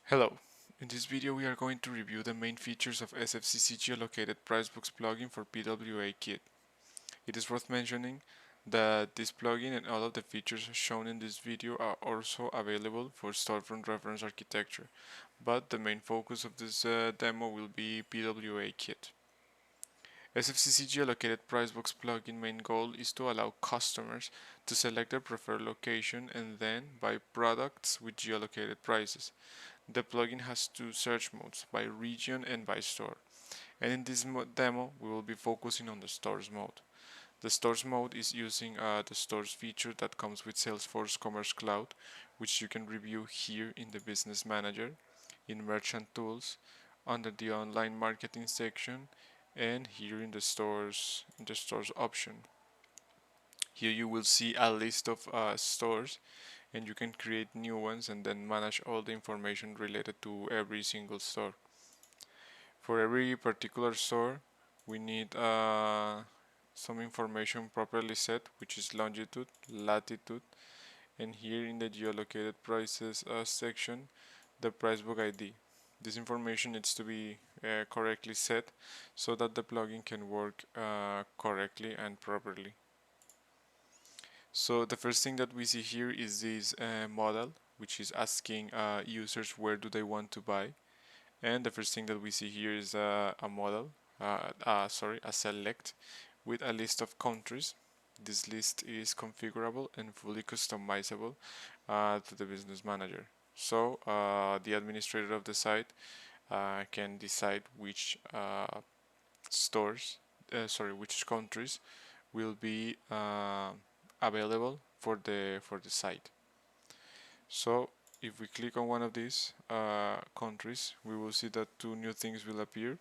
Hello, in this video we are going to review the main features of SFCC Geolocated Pricebooks plugin for PWA Kit. It is worth mentioning that this plugin and all of the features shown in this video are also available for storefront reference architecture, but the main focus of this demo will be PWA Kit. SFCC Geolocated Pricebooks plugin main goal is to allow customers to select their preferred location and then buy products with geolocated prices. The plugin has two search modes, by region and by store. And in this demo, we will be focusing on the stores mode. The stores mode is using the stores feature that comes with Salesforce Commerce Cloud, which you can review here in the Business Manager, in Merchant Tools, under the Online Marketing section, and here in the stores option. Here you will see a list of stores, and you can create new ones and then manage all the information related to every single store. For every particular store, we need some information properly set, which is longitude, latitude, and here in the geolocated prices section, the pricebook ID. This information needs to be correctly set so that the plugin can work correctly and properly. So the first thing that we see here is this model, which is asking users where do they want to buy. And the first thing that we see here is a model, a select with a list of countries. This list is configurable and fully customizable to the business manager. So the administrator of the site can decide which which countries will be available for the site. So if we click on one of these countries, we will see that two new things will appear.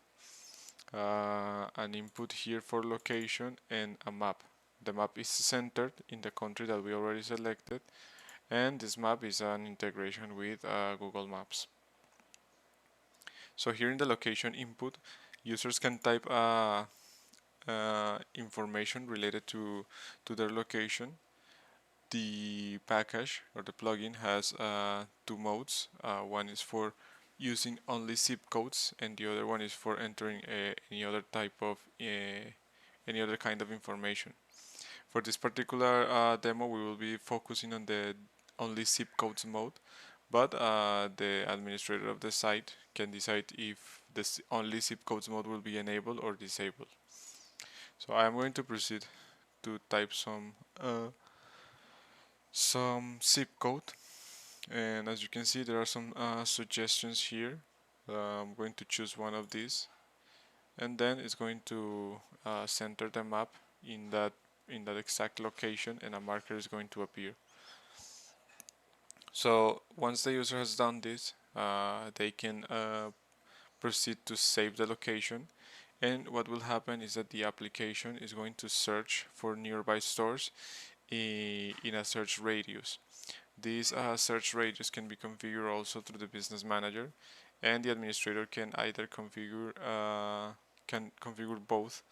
An input here for location and a map. The map is centered in the country that we already selected, and this map is an integration with Google Maps. So here in the location input, users can type information related to their location. The package or the plugin has two modes. One is for using only zip codes, and the other one is for entering any other type of any other kind of information. For this particular demo, we will be focusing on the only zip codes mode, but the administrator of the site can decide if the only zip codes mode will be enabled or disabled. So I am going to proceed to type some zip code, and as you can see there are some suggestions here. I'm going to choose one of these, and then it's going to center the map in that exact location, and a marker is going to appear. So once the user has done this, they can proceed to save the location, and what will happen is that the application is going to search for nearby stores in a search radius. This search radius can be configured also through the business manager, and the administrator can either configure both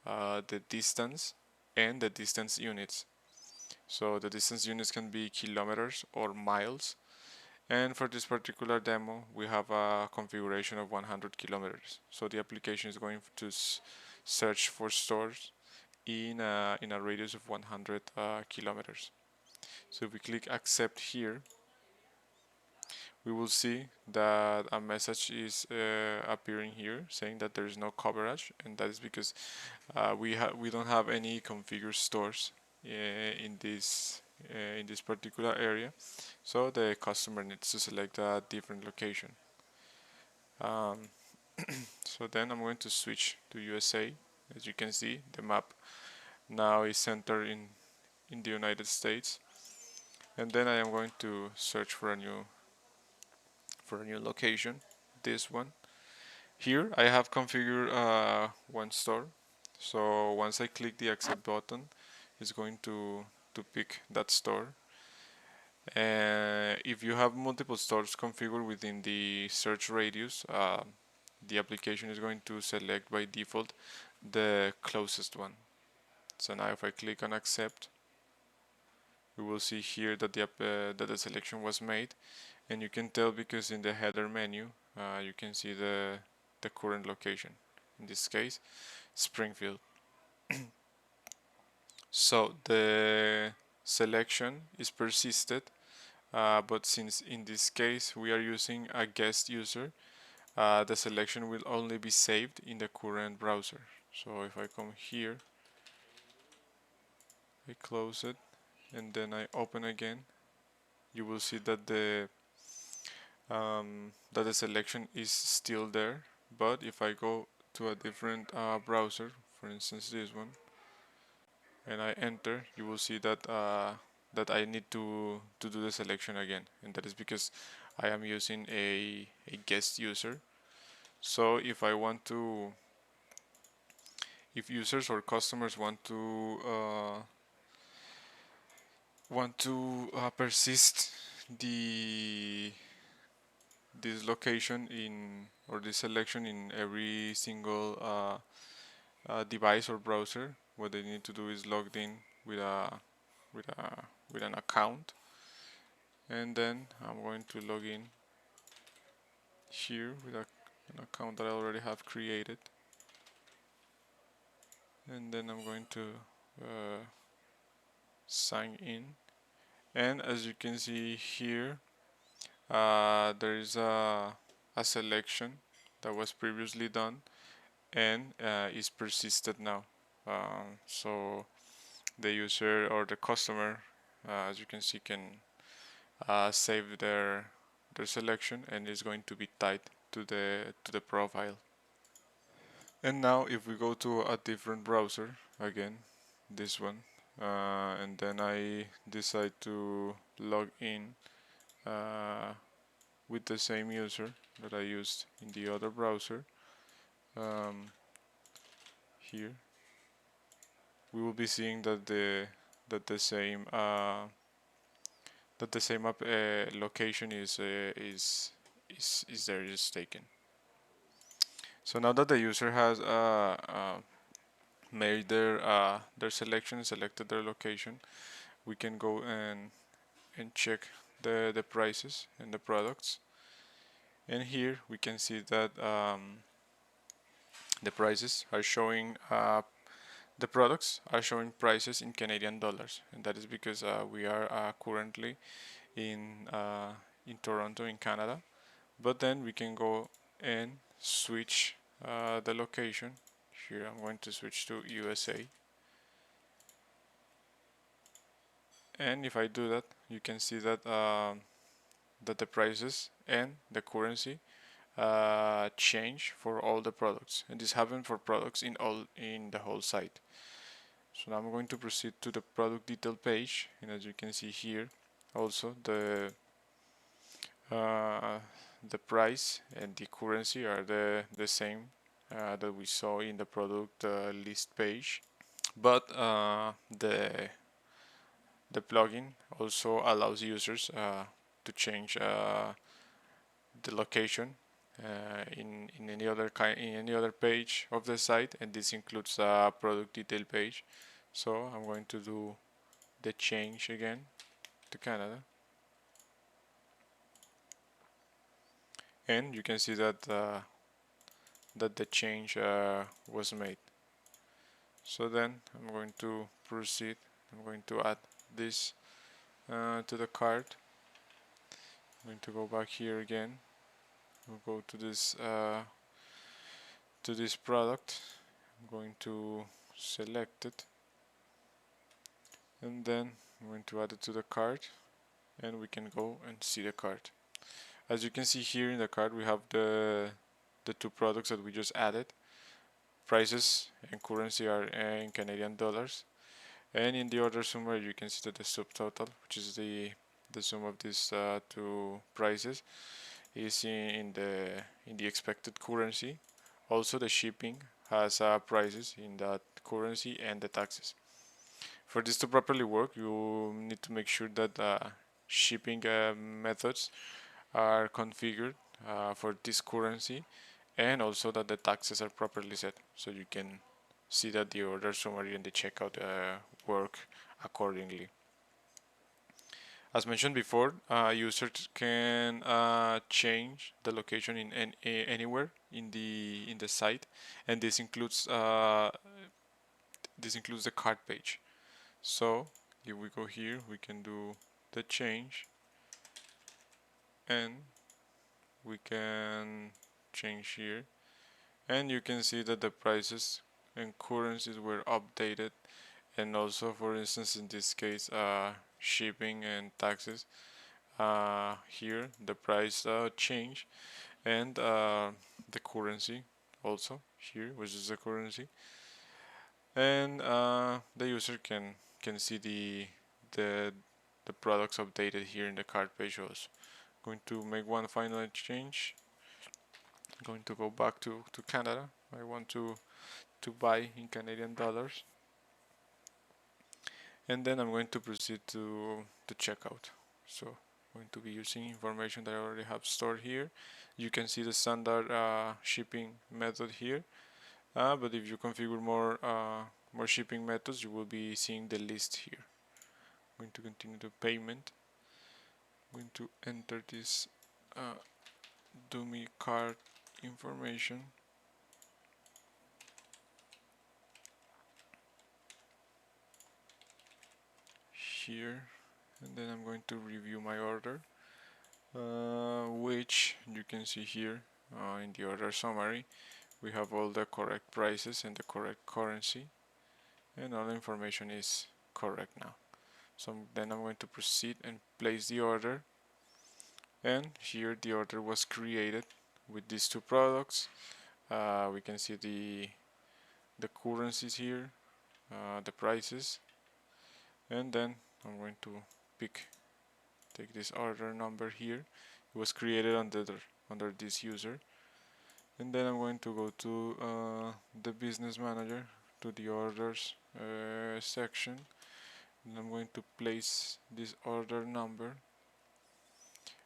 the distance and the distance units. So the distance units can be kilometers or miles, and for this particular demo we have a configuration of 100 kilometers. So the application is going to search for stores in a radius of 100 kilometers. So if we click accept here, we will see that a message is appearing here saying that there is no coverage, and that is because we don't have any configured stores in this particular area, so the customer needs to select a different location. So then I'm going to switch to USA. As you can see, the map now is centered in the United States, and then I am going to search for a new location, this one. Here I have configured one store, so once I click the accept button, it's going to pick that store. If you have multiple stores configured within the search radius, the application is going to select by default the closest one. So now if I click on accept, we will see here that the selection was made, and you can tell because in the header menu you can see the current location, in this case Springfield. So the selection is persisted, but since in this case we are using a guest user, the selection will only be saved in the current browser. So if I come here, I close it, and then I open again, you will see that the selection is still there. But if I go to a different browser, for instance this one, and I enter, you will see that I need to do the selection again, and that is because I am using a guest user. So if users or customers want to persist the this location in or this selection in every single device or browser, what they need to do is logged in with a with a with an account, and then I'm going to log in here with an account that I already have created, and then I'm going to sign in. And as you can see here, there is a selection that was previously done and is persisted now. So the user or the customer, as you can see, can save their selection, and it's going to be tied to the profile. And now if we go to a different browser, again this one, and then I decide to log in with the same user that I used in the other browser, here we will be seeing that the same location is there, is taken. So now that the user has made their selection, selected their location, we can go and check the prices and the products. And here we can see that the prices are showing the products are showing prices in Canadian dollars, and that is because we are currently in Toronto, in Canada. But then we can go and switch the location. Here I'm going to switch to USA, and if I do that, you can see that that the prices and the currency change for all the products, and this happens for products in the whole site. So now I'm going to proceed to the product detail page, and as you can see here, also the price and the currency are the same that we saw in the product list page, but the plugin also allows users to change the location in any other page of the site, and this includes a product detail page. So I'm going to do the change again to Canada, and you can see that that the change was made. So then I'm going to proceed. I'm going to add this to the cart. I'm going to go back here again. We'll go to this product. I'm going to select it, and then I'm going to add it to the cart, and we can go and see the cart. As you can see here in the cart, we have the two products that we just added. Prices and currency are in Canadian dollars, and in the order summary you can see that the subtotal, which is the sum of these two prices, is in the expected currency. Also the shipping has prices in that currency and the taxes. For this to properly work, you need to make sure that shipping methods are configured for this currency, and also that the taxes are properly set, so you can see that the order summary and the checkout work accordingly. As mentioned before, users can change the location in anywhere in the site, and this includes the cart page. So if we go here, we can do the change, and we can change here, and you can see that the prices and currencies were updated, and also, for instance, in this case, shipping and taxes. Here the price change, and the currency also here, which is the currency, and the user can see the the products updated here in the cart page also. Going to make one final change. Going to go back to Canada. I want to buy in Canadian dollars, and then I'm going to proceed to checkout. So I'm going to be using information that I already have stored here. You can see the standard shipping method here, but if you configure more shipping methods, you will be seeing the list here. I'm going to continue the payment. I'm going to enter this dummy card information here, and then I'm going to review my order, which you can see here in the order summary. We have all the correct prices and the correct currency, and all the information is correct now. So then I'm going to proceed and place the order, and here the order was created with these two products. We can see the currencies here, the prices, and then I'm going to take this order number here. It was created under this user, and then I'm going to go to the business manager, to the orders section, and I'm going to place this order number,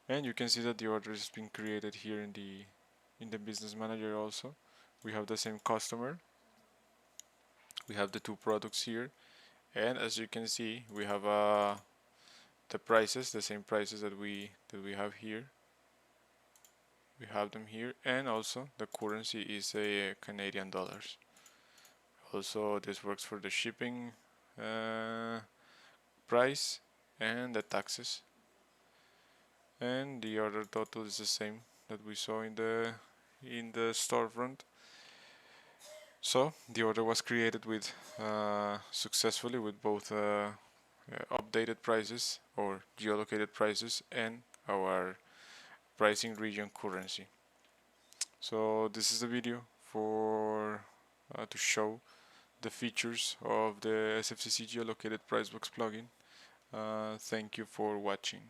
and you can see that the order has been created here in the business manager also. We have the same customer, we have the two products here, and as you can see, we have the prices, the same prices that we have here. We have them here, and also the currency is a Canadian dollars. Also, this works for the shipping price and the taxes, and the order total is the same that we saw in the storefront. So the order was created with successfully with both updated prices or geolocated prices and our pricing region currency. So this is the video for to show the features of the SFCC Geolocated Pricebooks plugin. Thank you for watching.